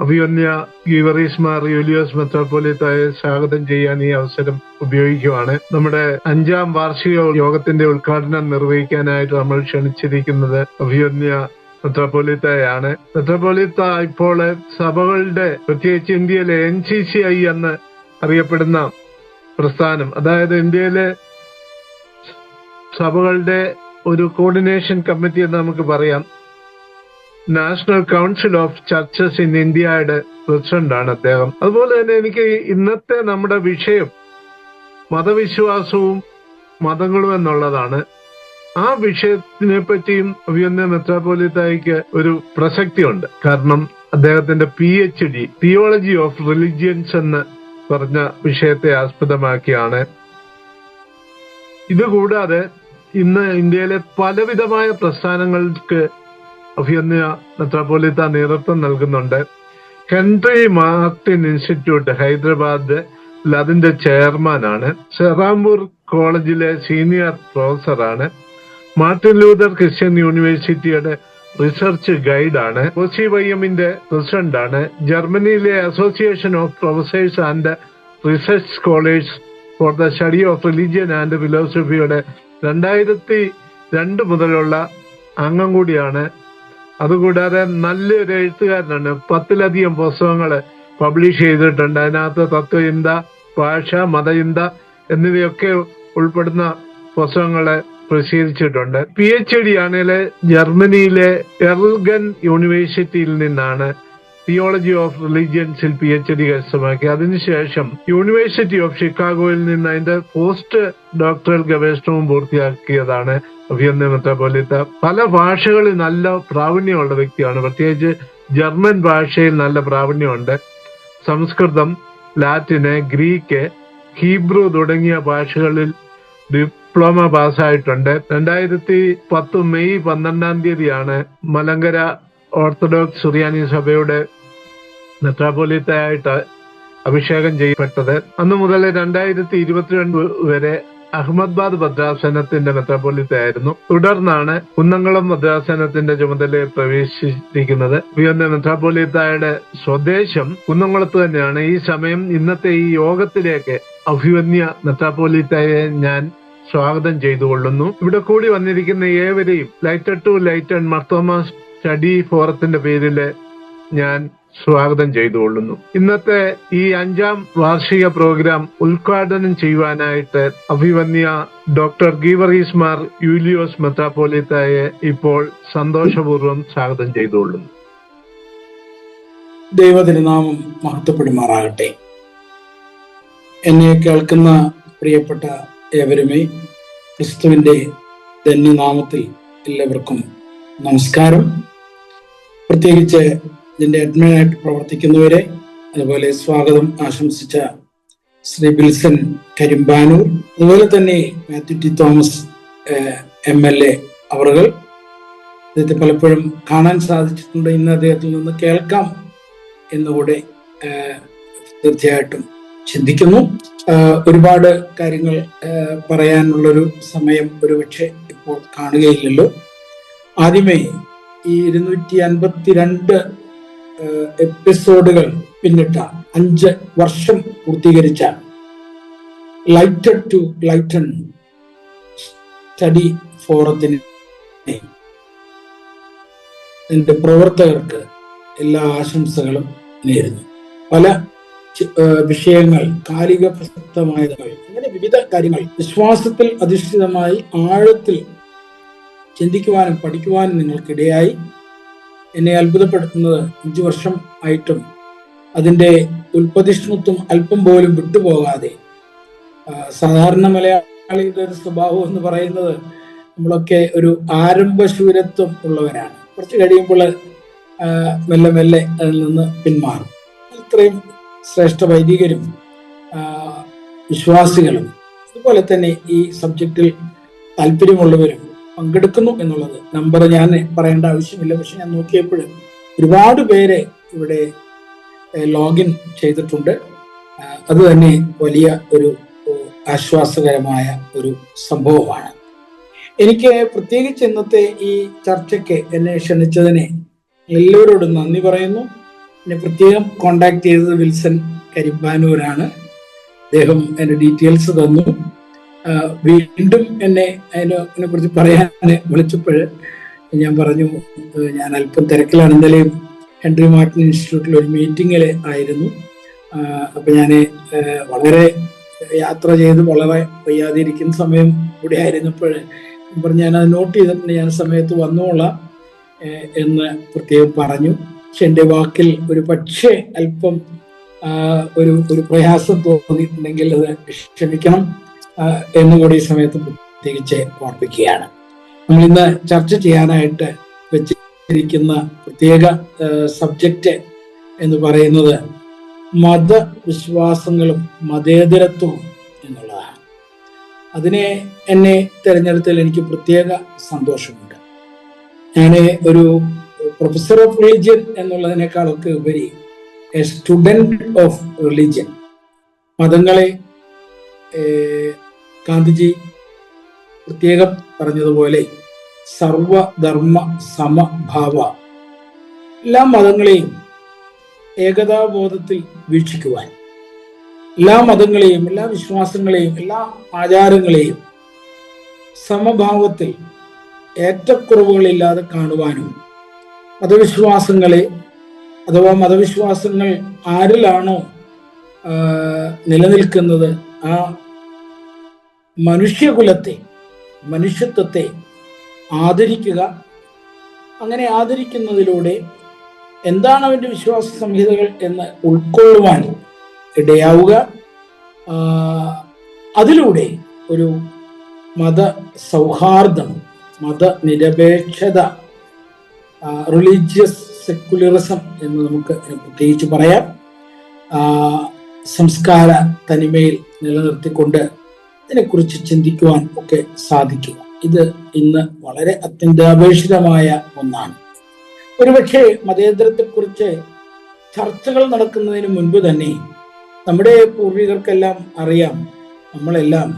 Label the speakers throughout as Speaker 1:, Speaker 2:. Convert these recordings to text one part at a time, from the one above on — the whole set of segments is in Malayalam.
Speaker 1: അഭിവന്യ ഗീവറീസ് മാർ യൂലിയോസ് മെത്രാപ്പോലീത്തായെ സ്വാഗതം ചെയ്യാൻ ഈ അവസരം ഉപയോഗിക്കുവാണ്. നമ്മുടെ 5ാം വാർഷിക യോഗത്തിന്റെ ഉദ്ഘാടനം നിർവഹിക്കാനായിട്ട് നമ്മൾ ക്ഷണിച്ചിരിക്കുന്നത് അഭിവന്യ മെത്രാപ്പോലീത്തയാണ്. മെത്രാപ്പോലീത്ത ഇപ്പോൾ സഭകളുടെ, പ്രത്യേകിച്ച് ഇന്ത്യയിലെ NCCI എന്ന് അറിയപ്പെടുന്ന പ്രസ്ഥാനം, അതായത് ഇന്ത്യയിലെ സഭകളുടെ ഒരു കോർഡിനേഷൻ കമ്മിറ്റി എന്ന് നമുക്ക് പറയാം, national council of churches in ഇന്ത്യയുടെ പ്രസിഡന്റാണ് അദ്ദേഹം. അതുപോലെ തന്നെ എനിക്ക് ഇന്നത്തെ നമ്മുടെ വിഷയം മതവിശ്വാസവും മതങ്ങളും എന്നുള്ളതാണ്. ആ വിഷയത്തിനെ പറ്റിയും അഭിവന്യ മെത്രാപ്പോലീത്തായ്ക്ക് ഒരു പ്രസക്തിയുണ്ട്. കാരണം അദ്ദേഹത്തിന്റെ PhD തിയോളജി ഓഫ് റിലിജിയൻസ് എന്ന് പറഞ്ഞ വിഷയത്തെ ആസ്പദമാക്കിയാണ്. ഇതുകൂടാതെ ഇന്ന് ഇന്ത്യയിലെ പലവിധമായ പ്രസ്ഥാനങ്ങൾക്ക് അഭിവന്യ മെത്രാപ്പോലീത്ത നേതൃത്വം നൽകുന്നുണ്ട്. ഹെൻറി മാർട്ടിൻ ഇൻസ്റ്റിറ്റ്യൂട്ട് ഹൈദരാബാദ് അതിന്റെ ചെയർമാനാണ്. സെറാംപൂർ കോളേജിലെ സീനിയർ പ്രൊഫസറാണ്. മാർട്ടിൻ ലൂതർ ക്രിസ്ത്യൻ യൂണിവേഴ്സിറ്റിയുടെ റിസർച്ച് ഗൈഡാണ്. OCYMന്റെ പ്രസിഡന്റാണ്. ജർമ്മനിയിലെ association of professors and research scholars for the study of religion and ഫിലോസഫിയുടെ 2002 മുതലുള്ള അംഗം കൂടിയാണ്. അതുകൂടാതെ നല്ലൊരു എഴുത്തുകാരനാണ്. 10ലധികം പുസ്തകങ്ങൾ പബ്ലിഷ് ചെയ്തിട്ടുണ്ട്. അതിനകത്ത് തത്വചിന്ത, ഭാഷ, മതചിന്ത എന്നിവയൊക്കെ ഉൾപ്പെടുന്ന പുസ്തകങ്ങളെ പ്രസിദ്ധീകരിച്ചിട്ടുണ്ട്. PhD ആണെങ്കിൽ ജർമ്മനിയിലെ എർൽഗൻ യൂണിവേഴ്സിറ്റിയിൽ നിന്നാണ് തിയോളജി ഓഫ് റിലിജിയൻസിൽ PhD കരസ്ഥമാക്കി. അതിനുശേഷം യൂണിവേഴ്സിറ്റി ഓഫ് ഷിക്കാഗോയിൽ നിന്ന് അതിന്റെ പോസ്റ്റ് ഡോക്ടറൽ ഗവേഷണവും പൂർത്തിയാക്കിയതാണ് അഭിവന്യ മെത്രാപ്പോലീത്ത. പല ഭാഷകളിൽ നല്ല പ്രാവീണ്യമുള്ള വ്യക്തിയാണ്. പ്രത്യേകിച്ച് ജർമ്മൻ ഭാഷയിൽ നല്ല പ്രാവീണ്യമുണ്ട്. സംസ്കൃതം, ലാറ്റിന്, ഗ്രീക്ക്, ഹീബ്രു തുടങ്ങിയ ഭാഷകളിൽ ഡിപ്ലോമ പാസ്സായിട്ടുണ്ട്. 2010 മെയ് 12 മലങ്കര ഓർത്തഡോക്സ് സുറിയാനി സഭയുടെ മെത്രാപ്പോലീത്തയായിട്ട് അഭിഷേകം ചെയ്യപ്പെട്ടത്. അന്നു മുതൽ 2022 വരെ അഹമ്മദാബാദ് ഭദ്രാസനത്തിന്റെ മെത്രാപ്പോലീത്തയായിരുന്നു. തുടർന്നാണ് കുന്നംകുളം ഭദ്രാസനത്തിന്റെ ചുമതലയിൽ പ്രവേശിച്ചിരിക്കുന്നത്. അഭിവന്യ മെത്രാപ്പോലീത്തയുടെ സ്വദേശം കുന്നംകുളത്ത് തന്നെയാണ്. ഈ സമയം ഇന്നത്തെ ഈ യോഗത്തിലേക്ക് അഭിവന്യ മെത്രാപ്പോലീത്തയെ ഞാൻ സ്വാഗതം ചെയ്തുകൊള്ളുന്നു. ഇവിടെ കൂടി വന്നിരിക്കുന്ന ഏവരെയും ലൈറ്റഡ് ടു ലൈറ്റഡ് മർത്തോമ സ്റ്റഡി ഫോറത്തിന്റെ പേരിൽ ഞാൻ സ്വാഗതം ചെയ്തുകൊള്ളുന്നു. ഇന്നത്തെ ഈ 5ാം വാർഷിക പ്രോഗ്രാം ഉദ്ഘാടനം ചെയ്യുവാനായിട്ട് അഭിവന്യ ഡോക്ടർ ഗീവറീസ് മാർ യൂലിയോസ് മെത്രാപ്പോലീത്തയെ ഇപ്പോൾ സന്തോഷപൂർവ്വം സ്വാഗതം ചെയ്തുകൊള്ളുന്നു.
Speaker 2: ദൈവതിരുനാമം മഹത്വപ്പെടുമാറാകട്ടെ. എന്നെ കേൾക്കുന്ന പ്രിയപ്പെട്ട ഏവരുമേ, ക്രിസ്തുവിന്റെ ധന്യനാമത്തിൽ എല്ലാവർക്കും നമസ്കാരം. പ്രത്യേകിച്ച് ഇതിന്റെ അഡ്മിനായിട്ട് പ്രവർത്തിക്കുന്നവരെ, അതുപോലെ സ്വാഗതം ആശംസിച്ച ശ്രീ ബിൽസൺ കരിമ്പാനൂർ, അതുപോലെ തന്നെ മാത്യു ടി തോമസ് MLA അവറുകൾ, അദ്ദേഹത്തെ പലപ്പോഴും കാണാൻ സാധിച്ചിട്ടുണ്ട്. ഇന്ന് അദ്ദേഹത്തിൽ നിന്ന് കേൾക്കാം എന്നുകൂടെ തീർച്ചയായിട്ടും ചിന്തിക്കുന്നു. ഒരുപാട് കാര്യങ്ങൾ പറയാനുള്ളൊരു സമയം ഒരുപക്ഷെ ഇപ്പോൾ കാണുകയില്ലല്ലോ. ആദ്യമേ ഈ 252 എപ്പിസോഡുകൾ പിന്നിട്ട 5 വർഷം പൂർത്തീകരിച്ച ലൈറ്റഡ് ടു ലൈറ്റൺ സ്റ്റഡി ഫോറത്തിന് എന്റെ പ്രവർത്തകർക്ക് എല്ലാ ആശംസകളും നേരുന്നു. പല വിഷയങ്ങൾ, കാലിക പ്രസക്തമായതുകൾ, അങ്ങനെ വിവിധ കാര്യങ്ങൾ വിശ്വാസത്തിൽ അധിഷ്ഠിതമായി ആഴത്തിൽ ചിന്തിക്കുവാനും പഠിക്കുവാനും നിങ്ങൾക്കിടയായി. എന്നെ അത്ഭുതപ്പെടുത്തുന്നത് 5 വർഷം ആയിട്ടും അതിൻ്റെ ഉൽപ്പതിഷ്ണുത്വം അല്പം പോലും വിട്ടുപോകാതെ, സാധാരണ മലയാളിയുടെ ഒരു സ്വഭാവം എന്ന് പറയുന്നത് നമ്മളൊക്കെ ഒരു ആരംഭശൂരത്വം ഉള്ളവരാണ്. കുറച്ച് കഴിയുമ്പോൾ മെല്ലെ മെല്ലെ അതിൽ നിന്ന് പിന്മാറും. ഇത്രയും ശ്രേഷ്ഠ വൈദികരും വിശ്വാസികളും അതുപോലെ തന്നെ ഈ സബ്ജക്റ്റിൽ താല്പര്യമുള്ളവരും പങ്കെടുക്കുന്നു എന്നുള്ളത് നമ്പർ ഞാൻ പറയേണ്ട ആവശ്യമില്ല. പക്ഷെ ഞാൻ നോക്കിയപ്പോൾ ഒരുപാട് പേരെ ഇവിടെ ലോഗിൻ ചെയ്തിട്ടുണ്ട്. അത് തന്നെ വലിയ ഒരു ആശ്വാസകരമായ ഒരു സംഭവമാണ്. എനിക്ക് പ്രത്യേകിച്ച് ഇന്നത്തെ ഈ ചർച്ചയ്ക്ക് എന്നെ ക്ഷണിച്ചതിനെ എല്ലാവരോടും നന്ദി പറയുന്നു. എന്നെ പ്രത്യേകം കോണ്ടാക്ട് ചെയ്തത് വിൽസൺ കരിമ്പാനൂരാണ്. അദ്ദേഹം എൻ്റെ ഡീറ്റെയിൽസ് തന്നു. വീണ്ടും എന്നെ അതിനെ കുറിച്ച് പറയാൻ വിളിച്ചപ്പോൾ ഞാൻ പറഞ്ഞു, ഞാൻ അല്പം തിരക്കിലാണ്. ഇന്നലെയും ഹെൻറി മാർട്ടിൻ ഇൻസ്റ്റിറ്റ്യൂട്ടിൽ ഒരു മീറ്റിങ്ങിൽ ആയിരുന്നു. അപ്പം ഞാൻ വളരെ യാത്ര ചെയ്ത് വളരെ വയ്യാതിരിക്കുന്ന സമയം കൂടെ ആയിരുന്നപ്പോൾ പറഞ്ഞു, ഞാനത് നോട്ട് ചെയ്തിട്ടുണ്ട്, ഞാൻ സമയത്ത് വന്നോളാം എന്ന് പ്രത്യേകം പറഞ്ഞു. പക്ഷെ എൻ്റെ വാക്കിൽ ഒരു പക്ഷേ അല്പം ഒരു പ്രയാസം തോന്നിയിട്ടുണ്ടെങ്കിൽ അത് ക്ഷമിക്കണം എന്നുകൂടി ഈ സമയത്ത് പ്രത്യേകിച്ച് ഓർപ്പിക്കുകയാണ്. നമ്മൾ ഇന്ന് ചർച്ച ചെയ്യാനായിട്ട് വെച്ചിരിക്കുന്ന പ്രത്യേക സബ്ജക്റ്റ് എന്ന് പറയുന്നത് മതവിശ്വാസങ്ങളും മതേതരത്വവും എന്നുള്ളതാണ്. അതിനെ എന്നെ തിരഞ്ഞെടുത്തതിൽ എനിക്ക് പ്രത്യേക സന്തോഷമുണ്ട്. ഞാൻ ഒരു പ്രൊഫസർ ഓഫ് റിലിജിയൻ എന്നുള്ളതിനേക്കാളൊക്കെ ഉപരി എ സ്റ്റുഡൻറ് ഓഫ് റിലിജിയൻ. മതങ്ങളെ ഗാന്ധിജി പ്രത്യേകം പറഞ്ഞതുപോലെ സർവധർമ്മ സമഭാവ, എല്ലാ മതങ്ങളെയും ഏകതാബോധത്തിൽ വീക്ഷിക്കുവാൻ, എല്ലാ മതങ്ങളെയും എല്ലാ വിശ്വാസങ്ങളെയും എല്ലാ ആചാരങ്ങളെയും സമഭാവത്തിൽ ഏറ്റക്കുറവുകളില്ലാതെ കാണുവാനും, മതവിശ്വാസങ്ങളെ അഥവാ മതവിശ്വാസങ്ങൾ ആരിലാണോ നിലനിൽക്കുന്നത് ആ മനുഷ്യകുലത്തെ, മനുഷ്യത്വത്തെ ആദരിക്കുക. അങ്ങനെ ആദരിക്കുന്നതിലൂടെ എന്താണ് അവൻ്റെ വിശ്വാസ സംഹിതകൾ എന്ന് ഉൾക്കൊള്ളുവാൻ ഇടയാവുക. അതിലൂടെ ഒരു മത സൗഹാർദ്ദം, മതനിരപേക്ഷത, റിലീജിയസ് സെക്കുലറിസം എന്ന് നമുക്ക് പ്രത്യേകിച്ച് പറയാം, സംസ്കാര തനിമയിൽ നിലനിർത്തിക്കൊണ്ട് ഇതിനെക്കുറിച്ച് ചിന്തിക്കുവാൻ ഒക്കെ സാധിക്കുക. ഇത് ഇന്ന് വളരെ അത്യന്താപേക്ഷിതമായ ഒന്നാണ്. ഒരുപക്ഷെ മതേതരത്തെക്കുറിച്ച് ചർച്ചകൾ നടക്കുന്നതിന് മുൻപ് തന്നെ നമ്മുടെ പൂർവികർക്കെല്ലാം അറിയാം, നമ്മളെല്ലാം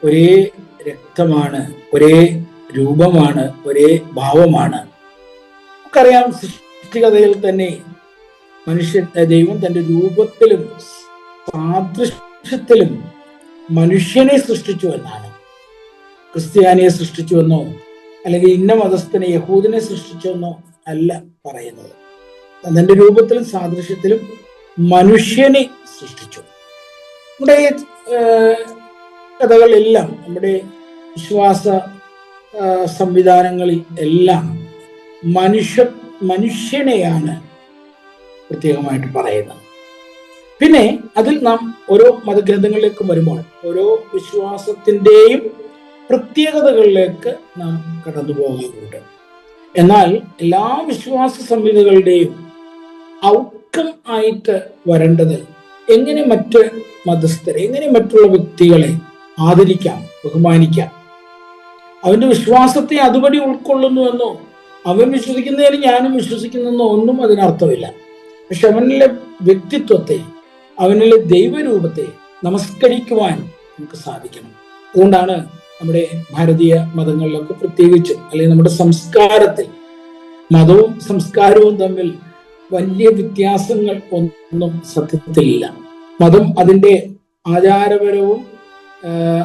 Speaker 2: ഒരേ രക്തമാണ്, ഒരേ രൂപമാണ്, ഒരേ ഭാവമാണ്. നമുക്കറിയാം, സൃഷ്ടികതയിൽ തന്നെ ദൈവം തൻ്റെ രൂപത്തിലും സാദൃശ്യത്തിലും മനുഷ്യനെ സൃഷ്ടിച്ചു എന്നാണ്. ക്രിസ്ത്യാനിയെ സൃഷ്ടിച്ചുവെന്നോ അല്ലെങ്കിൽ ഇന്ന മതസ്ഥനെ യഹൂദിനെ സൃഷ്ടിച്ചുവെന്നോ അല്ല പറയുന്നത്. തന്റെ രൂപത്തിലും സാദൃശ്യത്തിലും മനുഷ്യനെ സൃഷ്ടിച്ചു. നമ്മുടെ കഥകളെല്ലാം, നമ്മുടെ വിശ്വാസ സംവിധാനങ്ങളിൽ എല്ലാം മനുഷ്യനെയാണ് പ്രത്യേകമായിട്ട് പറയുന്നത്. പിന്നെ അതിൽ നാം ഓരോ മതഗ്രന്ഥങ്ങളിലേക്കും വരുമ്പോൾ ഓരോ വിശ്വാസത്തിൻ്റെയും പ്രത്യേകതകളിലേക്ക് നാം കടന്നു പോകാറുണ്ട്. എന്നാൽ എല്ലാ വിശ്വാസ സംഹിതകളുടെയും ഔട്ട്കം ആയിട്ട് വരേണ്ടത് എങ്ങനെ മറ്റ് മതസ്ഥരെ, എങ്ങനെ മറ്റുള്ള വ്യക്തികളെ ആദരിക്കാം, ബഹുമാനിക്കാം. അവന്റെ വിശ്വാസത്തെ അതുപടി ഉൾക്കൊള്ളുന്നുവെന്നോ അവൻ വിശ്വസിക്കുന്നതിന് ഞാനും വിശ്വസിക്കുന്നെന്നോ ഒന്നും അതിനർത്ഥമില്ല. പക്ഷെ അവനിലെ വ്യക്തിത്വത്തെ, അവനിലെ ദൈവരൂപത്തെ നമസ്കരിക്കുവാൻ നമുക്ക് സാധിക്കണം. അതുകൊണ്ടാണ് നമ്മുടെ ഭാരതീയ മതങ്ങളിലൊക്കെ പ്രത്യേകിച്ചും, അല്ലെങ്കിൽ നമ്മുടെ സംസ്കാരത്തിൽ മതവും സംസ്കാരവും തമ്മിൽ വലിയ വ്യത്യാസങ്ങൾ ഒന്നും സത്യത്തിലില്ല. മതം അതിൻ്റെ ആചാരപരവും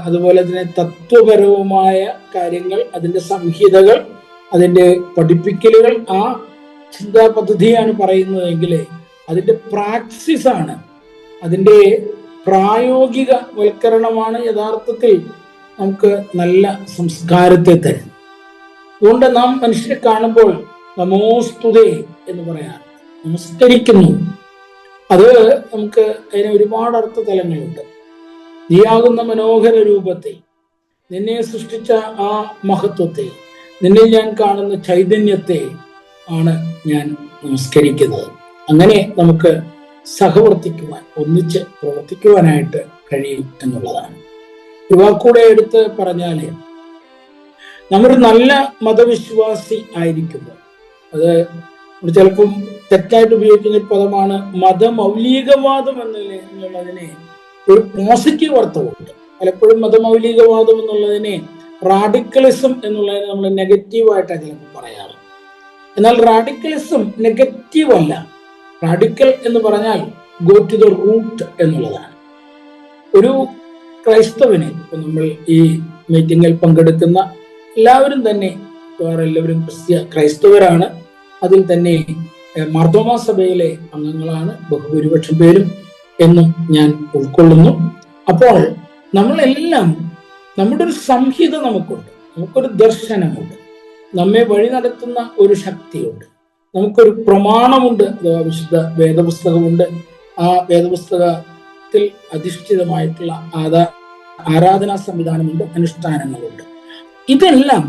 Speaker 2: അതുപോലെ തന്നെ തത്വപരവുമായ കാര്യങ്ങൾ, അതിൻ്റെ സംഹിതകൾ, അതിൻ്റെ പഠിപ്പിക്കലുകൾ, ആ ചിന്താ പദ്ധതിയാണ് പറയുന്നതെങ്കിൽ അതിൻ്റെ പ്രാക്സിസാണ്, അതിൻ്റെ പ്രായോഗിക വൽക്കരണമാണ് യഥാർത്ഥത്തിൽ നമുക്ക് നല്ല സംസ്കാരത്തെ തരും. അതുകൊണ്ട് നാം മനുഷ്യരെ കാണുമ്പോൾ നമോസ്തുതേ എന്ന് പറയാം, നമസ്കരിക്കുന്നു. അത് നമുക്ക് അതിന് ഒരുപാട് അർത്ഥതലങ്ങളുണ്ട്. നീയാകുന്ന മനോഹര രൂപത്തെ, നിന്നെ സൃഷ്ടിച്ച ആ മഹത്വത്തെ, നിന്നെ ഞാൻ കാണുന്ന ചൈതന്യത്തെ ആണ് ഞാൻ നമസ്കരിക്കുന്നത്. അങ്ങനെ നമുക്ക് സഹവർത്തിക്കുവാൻ, ഒന്നിച്ച് പ്രവർത്തിക്കുവാനായിട്ട് കഴിയും എന്നുള്ളതാണ്. ഒരു വാക്കൂടെ എടുത്ത് പറഞ്ഞാല്, നമ്മൊരു നല്ല മതവിശ്വാസി ആയിരിക്കുമ്പോൾ, അത് ചിലപ്പം തെറ്റായിട്ട് ഉപയോഗിക്കുന്ന ഒരു പദമാണ് മതമൗലികവാദം എന്നുള്ളതിനെ ഒരു പോസിറ്റീവ് അർത്ഥമുണ്ട്. പലപ്പോഴും മതമൗലികവാദം എന്നുള്ളതിനെ റാഡിക്കലിസം എന്നുള്ളതിനെ നമ്മൾ നെഗറ്റീവായിട്ടാണ് ചിലപ്പോൾ പറയാറ്. എന്നാൽ റാഡിക്കലിസം നെഗറ്റീവ് അല്ല, റാഡിക്കൽ എന്ന് പറഞ്ഞാൽ ഗോ ടു ദ റൂട്ട് എന്നുള്ളതാണ്. ഒരു ക്രൈസ്തവന്, നമ്മൾ ഈ മീറ്റിങ്ങിൽ പങ്കെടുക്കുന്ന എല്ലാവരും തന്നെ എല്ലാവരും ക്രൈസ്തവരാണ്. അതിൽ തന്നെ മാർത്തോമാ സഭയിലെ അംഗങ്ങളാണ് ബഹുഭൂരിപക്ഷം പേരും എന്നും ഞാൻ ഉൾക്കൊള്ളുന്നു. അപ്പോൾ നമ്മളെല്ലാം, നമ്മുടെ ഒരു സംഹിത നമുക്കുണ്ട്, നമുക്കൊരു ദർശനമുണ്ട്, നമ്മെ വഴി നടത്തുന്ന ഒരു ശക്തിയുണ്ട്, നമുക്കൊരു പ്രമാണമുണ്ട്, അഥവാ വിശുദ്ധ വേദപുസ്തകമുണ്ട്. ആ വേദപുസ്തകത്തിൽ അധിഷ്ഠിതമായിട്ടുള്ള ആരാധനാ സംവിധാനമുണ്ട്, അനുഷ്ഠാനങ്ങളുണ്ട്. ഇതെല്ലാം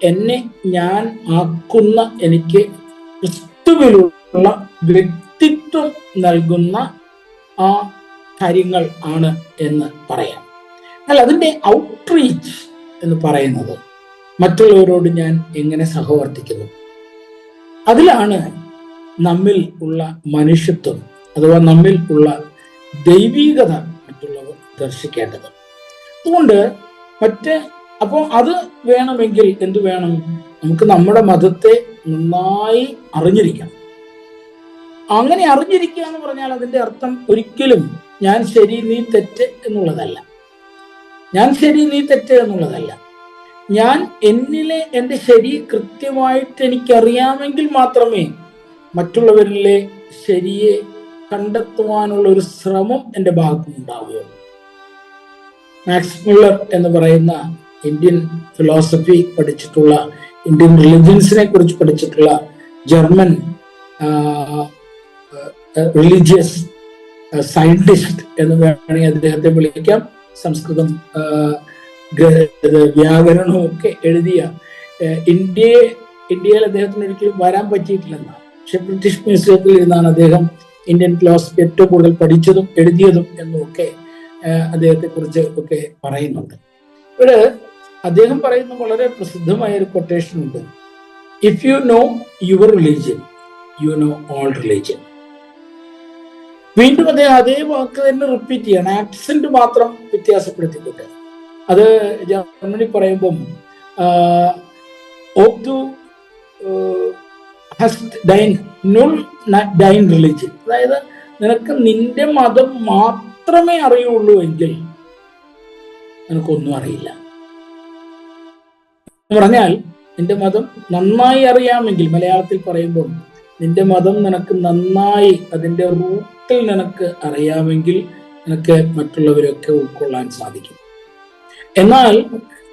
Speaker 2: എന്നെ ഞാൻ ആക്കുന്ന, എനിക്ക് ക്രിസ്തുവിലുള്ള വ്യക്തിത്വം നൽകുന്ന ആ കാര്യങ്ങൾ ആണ് എന്ന് പറയാം. എന്നാൽ അതിൻ്റെ ഔട്ട്റീച്ച് എന്ന് പറയുന്നത് മറ്റുള്ളവരോട് ഞാൻ എങ്ങനെ സഹവർത്തിക്കുന്നു, അതിലാണ് നമ്മിൽ ഉള്ള മനുഷ്യത്വം അഥവാ നമ്മിൽ ഉള്ള ദൈവീകത മറ്റുള്ളവർ ദർശിക്കേണ്ടത്. അതുകൊണ്ട് അപ്പോൾ അത് വേണമെങ്കിൽ എന്തു വേണം? നമുക്ക് നമ്മുടെ മതത്തെ നന്നായി അറിഞ്ഞിരിക്കണം. അങ്ങനെ അറിഞ്ഞിരിക്കുക എന്ന് പറഞ്ഞാൽ അതിന്റെ അർത്ഥം ഒരിക്കലും ഞാൻ ശരി നീ തെറ്റ് എന്നുള്ളതല്ല. ഞാൻ ശരി നീ തെറ്റ് എന്നുള്ളതല്ല. ഞാൻ എന്നിലെ എൻ്റെ ശരി കൃത്യമായിട്ട് എനിക്കറിയാമെങ്കിൽ മാത്രമേ മറ്റുള്ളവരിലെ ശരിയെ കണ്ടെത്തുവാനുള്ള ഒരു ശ്രമം എൻ്റെ ഭാഗത്തുനിന്നുണ്ടാവുകയുള്ളൂ. മാക്സ് മുള്ളർ എന്ന് പറയുന്ന ഇന്ത്യൻ ഫിലോസഫി പഠിച്ചിട്ടുള്ള, ഇന്ത്യൻ റിലിജിയൻസിനെ കുറിച്ച് പഠിച്ചിട്ടുള്ള ജർമ്മൻ റിലീജിയസ് സയന്റിസ്റ്റ് എന്ന് വേണമെങ്കിൽ അദ്ദേഹത്തെ വിളിക്കാം. സംസ്കൃതം വ്യാകരണവും ഒക്കെ എഴുതിയ, ഇന്ത്യയിൽ അദ്ദേഹത്തിന് ഒരിക്കലും വരാൻ പറ്റിയിട്ടില്ലെന്നാണ്. പക്ഷെ ബ്രിട്ടീഷ് മ്യൂസിയത്തിൽ ഇരുന്നാണ് അദ്ദേഹം ഇന്ത്യൻ ഫിലോസഫി ഏറ്റവും കൂടുതൽ പഠിച്ചതും എഴുതിയതും എന്നുമൊക്കെ അദ്ദേഹത്തെ കുറിച്ച് ഒക്കെ പറയുന്നുണ്ട്. ഇവിടെ അദ്ദേഹം പറയുന്ന വളരെ പ്രസിദ്ധമായ ഒരു കൊട്ടേഷൻ ഉണ്ട്: if you know your religion you know all religion. വീണ്ടും അദ്ദേഹം അതേ വാക്ക് തന്നെ റിപ്പീറ്റ് ചെയ്യണം, ആക്സെന്റ് മാത്രം വ്യത്യാസപ്പെടുത്തിക്കൊണ്ട്. അത് ജർമ്മനി പറയുമ്പം റിലീജിയൻ, അതായത് നിനക്ക് നിന്റെ മതം മാത്രമേ അറിയുള്ളൂ എങ്കിൽ നിനക്കൊന്നും അറിയില്ല. പറഞ്ഞാൽ നിന്റെ മതം നന്നായി അറിയാമെങ്കിൽ, മലയാളത്തിൽ പറയുമ്പോൾ നിന്റെ മതം നിനക്ക് നന്നായി അതിൻ്റെ റൂട്ടിൽ നിനക്ക് അറിയാമെങ്കിൽ നിനക്ക് മറ്റുള്ളവരൊക്കെ ഉൾക്കൊള്ളാൻ സാധിക്കും. എന്നാൽ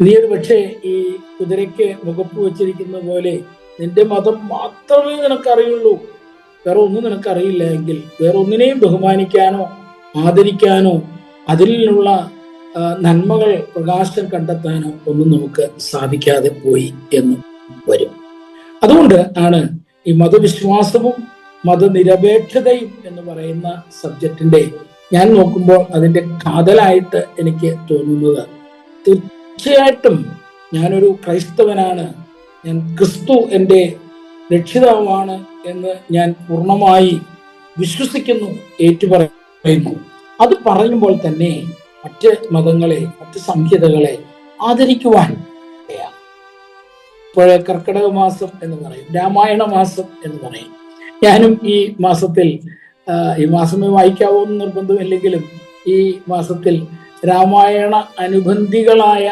Speaker 2: നീ ഒരു പക്ഷേ ഈ കുതിരയ്ക്ക് മുഖപ്പ് വെച്ചിരിക്കുന്ന പോലെ നിന്റെ മതം മാത്രമേ നിനക്കറിയുള്ളൂ, വേറെ ഒന്നും നിനക്കറിയില്ല എങ്കിൽ വേറെ ഒന്നിനെയും ബഹുമാനിക്കാനോ ആദരിക്കാനോ അതിലുള്ള നന്മകൾ പ്രകാശം കണ്ടെത്താനോ ഒന്നും നമുക്ക് സാധിക്കാതെ പോയി എന്ന് വരും. അതുകൊണ്ട് ആണ് ഈ മതവിശ്വാസവും മതനിരപേക്ഷതയും എന്ന് പറയുന്ന സബ്ജക്റ്റിന്റെ ഞാൻ നോക്കുമ്പോൾ അതിന്റെ കാതലായിട്ട് എനിക്ക് തോന്നുന്നത്, തീർച്ചയായിട്ടും ഞാനൊരു ക്രൈസ്തവനാണ്, ഞാൻ ക്രിസ്തു എൻ്റെ രക്ഷിതാവാണ് എന്ന് ഞാൻ പൂർണ്ണമായി വിശ്വസിക്കുന്നു, ഏറ്റുപറയുന്നു. അത് പറയുമ്പോൾ തന്നെ മറ്റ് മതങ്ങളെ, മറ്റ് സംഹിതകളെ ആദരിക്കുവാൻ. ഇപ്പോഴേ കർക്കിടക മാസം എന്ന് പറയും, രാമായണ മാസം എന്ന് പറയും. ഞാനും ഈ മാസത്തിൽ, ഈ മാസമേ വായിക്കാവൂ എന്ന് നിർബന്ധമില്ലെങ്കിലും ഈ മാസത്തിൽ രാമായണ അനുബന്ധികളായ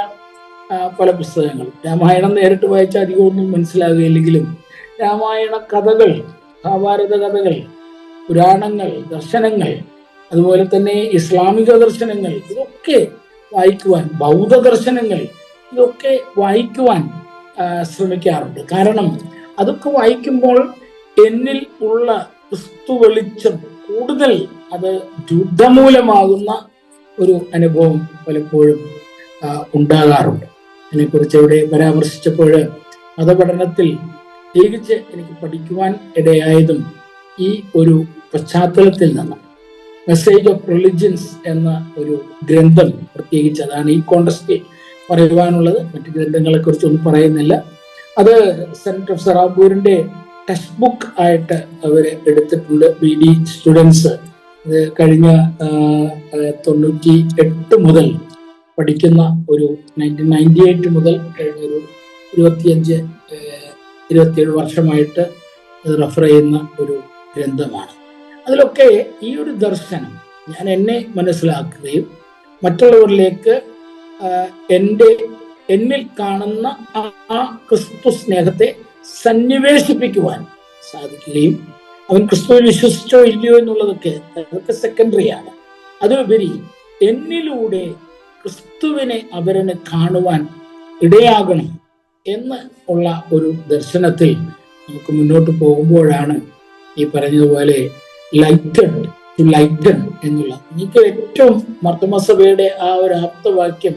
Speaker 2: പല പുസ്തകങ്ങൾ, രാമായണം നേരിട്ട് വായിച്ചാൽ അധികമൊന്നും മനസ്സിലാകുകയില്ലെങ്കിലും രാമായണ കഥകൾ, മഹാഭാരത കഥകൾ, പുരാണങ്ങൾ, ദർശനങ്ങൾ, അതുപോലെ തന്നെ ഇസ്ലാമിക ദർശനങ്ങൾ, ഇതൊക്കെ വായിക്കുവാൻ, ബൗദ്ധ ദർശനങ്ങൾ, ഇതൊക്കെ വായിക്കുവാൻ ശ്രമിക്കാറുണ്ട്. കാരണം അതൊക്കെ വായിക്കുമ്പോൾ എന്നിൽ ഉള്ള ക്രിസ്തു വെളിച്ചം കൂടുതൽ അത് രുദ്ധമൂലമാകുന്ന ഒരു അനുഭവം പലപ്പോഴും ഉണ്ടാകാറുണ്ട്. അതിനെക്കുറിച്ച് ഇവിടെ പരാമർശിച്ചപ്പോൾ മതപഠനത്തിൽ പ്രത്യേകിച്ച് എനിക്ക് പഠിക്കുവാൻ ഇടയായതും ഈ ഒരു പശ്ചാത്തലത്തിൽ നിന്നും മെസ്സേജ് ഓഫ് റിലിജിയൻസ് എന്ന ഒരു ഗ്രന്ഥം, പ്രത്യേകിച്ച് അതാണ് ഈ കോണ്ടസ്റ്റിൽ പറയുവാനുള്ളത്. മറ്റു ഗ്രന്ഥങ്ങളെ കുറിച്ചൊന്നും പറയുന്നില്ല. അത് സെന്റ് ജോസഫ് സെറാബൂരിന്റെ ടെക്സ്റ്റ് ബുക്ക് ആയിട്ട് അവർ എടുത്തിട്ടുണ്ട്. BD സ്റ്റുഡൻസ് ഇത് കഴിഞ്ഞ 98 മുതൽ പഠിക്കുന്ന ഒരു 1998 മുതൽ കഴിഞ്ഞ ഒരു 25-27 വർഷമായിട്ട് റെഫർ ചെയ്യുന്ന ഒരു ഗ്രന്ഥമാണ്. അതിലൊക്കെ ഈ ഒരു ദർശനം ഞാൻ എന്നെ മനസ്സിലാക്കുകയും മറ്റുള്ളവരിലേക്ക് എന്നിൽ കാണുന്ന ആ ക്രിസ്തു സ്നേഹത്തെ സന്നിവേശിപ്പിക്കുവാൻ സാധിക്കുകയും, അവൻ ക്രിസ്തുവിൽ വിശ്വസിച്ചോ ഇല്ലയോ എന്നുള്ളതൊക്കെ സെക്കൻഡറിയാണ്. അതിലുപരി എന്നിലൂടെ ക്രിസ്തുവിനെ അവരന് കാണുവാൻ ഇടയാകണം എന്ന് ഉള്ള ഒരു ദർശനത്തിൽ നമുക്ക് മുന്നോട്ട് പോകുമ്പോഴാണ് ഈ പറഞ്ഞതുപോലെ ലൈറ്റഡ് ടു ലൈറ്റൻ എന്നുള്ള, എനിക്ക് ഏറ്റവും മർത്തമസഭയുടെ ആ ഒരു ആപ്തവാക്യം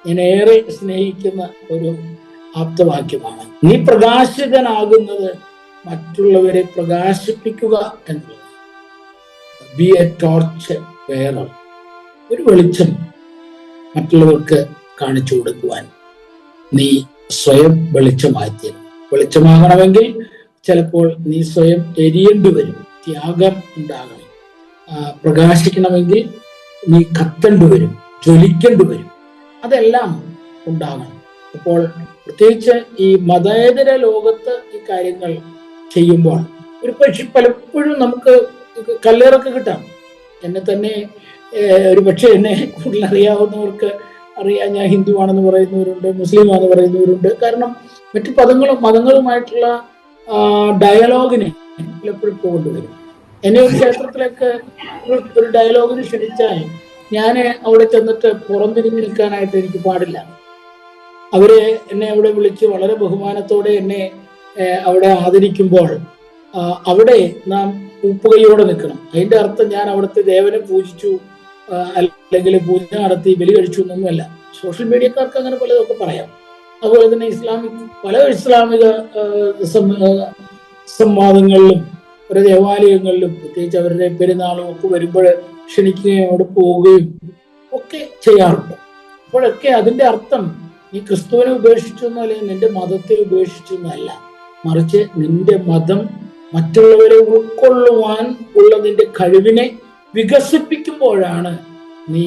Speaker 2: ഞാൻ ഏറെ സ്നേഹിക്കുന്ന ഒരു ആപ്തവാക്യമാണ്. നീ പ്രകാശകനാകുന്നത് മറ്റുള്ളവരെ പ്രകാശിപ്പിക്കുക എന്നുള്ളത്. ബി എ ടോർച്ച് ബെയറർ, ഒരു വെളിച്ചം മറ്റുള്ളവർക്ക് കാണിച്ചു കൊടുക്കുവാൻ നീ സ്വയം വെളിച്ചമായിത്തീരും. വെളിച്ചമാകണമെങ്കിൽ ചിലപ്പോൾ നീ സ്വയം എരിയേണ്ടി വരും, ത്യാഗം ഉണ്ടാകണം. പ്രകാശിക്കണമെങ്കിൽ നീ കത്തേണ്ടി വരും, ജ്വലിക്കേണ്ടി വരും. അതെല്ലാം ഉണ്ടാകണം. അപ്പോൾ പ്രത്യേകിച്ച് ഈ മതേതര ലോകത്ത് ഈ കാര്യങ്ങൾ ചെയ്യുമ്പോൾ ഒരു പക്ഷെ പലപ്പോഴും നമുക്ക് കല്ലേറൊക്കെ കിട്ടാം. എന്നെ തന്നെ ഒരു പക്ഷെ എന്നെ കൂടുതൽ അറിയാവുന്നവർക്ക് അറിയാം, ഞാൻ ഹിന്ദുവാണെന്ന് പറയുന്നവരുണ്ട്, മുസ്ലിമാണെന്ന് പറയുന്നവരുണ്ട്. കാരണം മറ്റു മതങ്ങളുമായിട്ടുള്ള ഡയലോഗിന് പലപ്പോഴും കൊണ്ടുവരും. എന്നെ ഒരു ക്ഷേത്രത്തിലേക്ക് ഒരു ഡയലോഗിന് ക്ഷണിച്ചാൽ ഞാൻ അവിടെ ചെന്നിട്ട് പുറംതിരിഞ്ഞ് നിൽക്കാനായിട്ട് എനിക്ക് പാടില്ല. അവര് എന്നെ അവിടെ വിളിച്ച് വളരെ ബഹുമാനത്തോടെ എന്നെ അവിടെ ആദരിക്കുമ്പോൾ അവിടെ നാം ഉപ്പുകയോടെ നിൽക്കണം. അതിന്റെ അർത്ഥം ഞാൻ അവിടുത്തെ ദേവനെ പൂജിച്ചു അല്ലെങ്കിൽ പൂജ നടത്തി ബലി കഴിച്ചു എന്നൊന്നുമല്ല. സോഷ്യൽ മീഡിയക്കാർക്ക് അങ്ങനെ പലതൊക്കെ പറയാം. അതുപോലെ തന്നെ പല ഇസ്ലാമിക സംവാദങ്ങളിലും ഒരു ദേവാലയങ്ങളിലും പ്രത്യേകിച്ച് അവരുടെ പെരുന്നാളും ഒക്കെ വരുമ്പോൾ ക്ഷണിക്കുകയും അവിടെ പോവുകയും ഒക്കെ ചെയ്യാറുണ്ട്. അപ്പോഴൊക്കെ അതിന്റെ അർത്ഥം നീ ക്രിസ്തുവിനെ ഉപേക്ഷിച്ചു എന്നോ അല്ലെങ്കിൽ നിന്റെ മതത്തെ ഉപേക്ഷിച്ചു എന്നല്ല, മറിച്ച് നിന്റെ മതം മറ്റുള്ളവരെ ഉൾക്കൊള്ളുവാൻ ഉള്ള നിന്റെ കഴിവിനെ വികസിപ്പിക്കുമ്പോഴാണ് നീ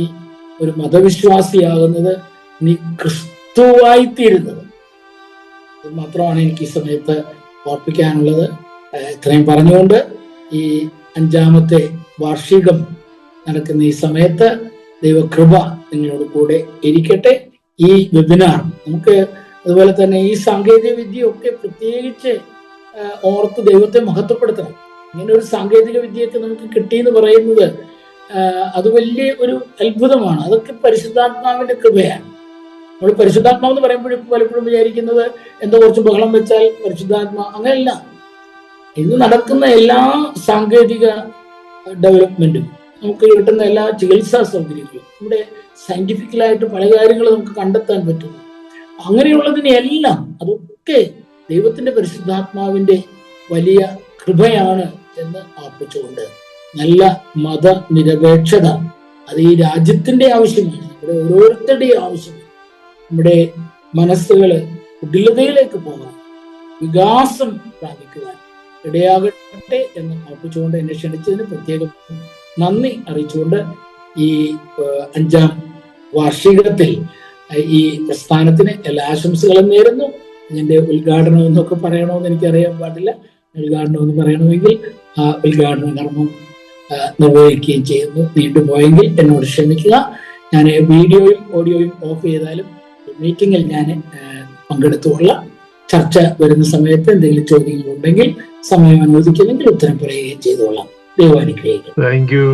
Speaker 2: ഒരു മതവിശ്വാസിയാകുന്നത്, നീ ക്രിസ്തുവായിത്തീരുന്നത്. അത് മാത്രമാണ് എനിക്ക് ഈ സമയത്ത് ഓർപ്പിക്കാനുള്ളത്. ഇത്രയും പറഞ്ഞുകൊണ്ട് ഈ 5ാമത്തെ വാർഷികം നടക്കുന്ന ഈ സമയത്ത് ദൈവകൃപ നിങ്ങളോട് കൂടെ ഇരിക്കട്ടെ. ഈ വെബിനാർ നമുക്ക് അതുപോലെ തന്നെ ഈ സാങ്കേതിക വിദ്യയൊക്കെ പ്രത്യേകിച്ച് ഓർത്ത് ദൈവത്തെ മഹത്വപ്പെടുത്തണം. ഇങ്ങനെ ഒരു സാങ്കേതിക വിദ്യയൊക്കെ നമുക്ക് കിട്ടിയെന്ന് പറയുന്നത് അത് വലിയ ഒരു അത്ഭുതമാണ്. അതൊക്കെ പരിശുദ്ധാത്മാവിന്റെ കൃപയാണ്. നമ്മൾ പരിശുദ്ധാത്മാവ് എന്ന് പറയുമ്പോഴും പലപ്പോഴും വിചാരിക്കുന്നത് എന്തോ കുറച്ച് ബഹളം വെച്ചാൽ പരിശുദ്ധാത്മാ, അങ്ങനെയല്ല. ഇന്ന് നടക്കുന്ന എല്ലാ സാങ്കേതിക ഡെവലപ്മെന്റും നമുക്ക് കിട്ടുന്ന എല്ലാ ചികിത്സാ സൗകര്യങ്ങളും നമ്മുടെ സയന്റിഫിക്കലായിട്ട് പല കാര്യങ്ങളും നമുക്ക് കണ്ടെത്താൻ പറ്റുന്നു. അങ്ങനെയുള്ളതിനെല്ലാം അതൊക്കെ ദൈവത്തിന്റെ പരിശുദ്ധാത്മാവിന്റെ വലിയ കൃപയാണ് എന്ന് ഓർപ്പിച്ചുകൊണ്ട് നല്ല മതനിരപേക്ഷത അത് ഈ രാജ്യത്തിന്റെ ആവശ്യമാണ്, നമ്മുടെ ഓരോരുത്തരുടെയും ആവശ്യമാണ്. നമ്മുടെ മനസ്സുകള് കുടിലതയിലേക്ക് പോകാൻ, വികാസം പ്രാപിക്കുവാൻ ഇടയാകട്ടെ എന്ന് ഓർപ്പിച്ചുകൊണ്ട് എന്നെ ക്ഷണിച്ചതിന് പ്രത്യേകം നന്ദി അറിയിച്ചുകൊണ്ട് ഈ 5ാം വാർഷികത്തിൽ ഈ പ്രസ്ഥാനത്തിന് എല്ലാ ആശംസകളും നേരുന്നു. ഇതിന്റെ ഉദ്ഘാടനം എന്നൊക്കെ പറയണമെന്ന് എനിക്കറിയാൻ പാടില്ല. ഉദ്ഘാടനം എന്ന് പറയണമെങ്കിൽ ആ ഉദ്ഘാടന കർമ്മം നിർവഹിക്കുകയും ചെയ്യുന്നു. നീണ്ടുപോയെങ്കിൽ എന്നോട് ക്ഷമിക്കുക. ഞാൻ വീഡിയോയും ഓഡിയോയും ഓഫ് ചെയ്താലും മീറ്റിങ്ങിൽ ഞാൻ പങ്കെടുത്തുകൊള്ളാം. ചർച്ച വരുന്ന സമയത്ത് എന്തെങ്കിലും ചോദ്യങ്ങൾ ഉണ്ടെങ്കിൽ സമയം അനുവദിക്കുന്നെങ്കിൽ ഉത്തരം പറയുകയും ചെയ്തുകൊള്ളാം. ദൈവം അനുഗ്രഹിക്കട്ടെ.
Speaker 1: Thank you.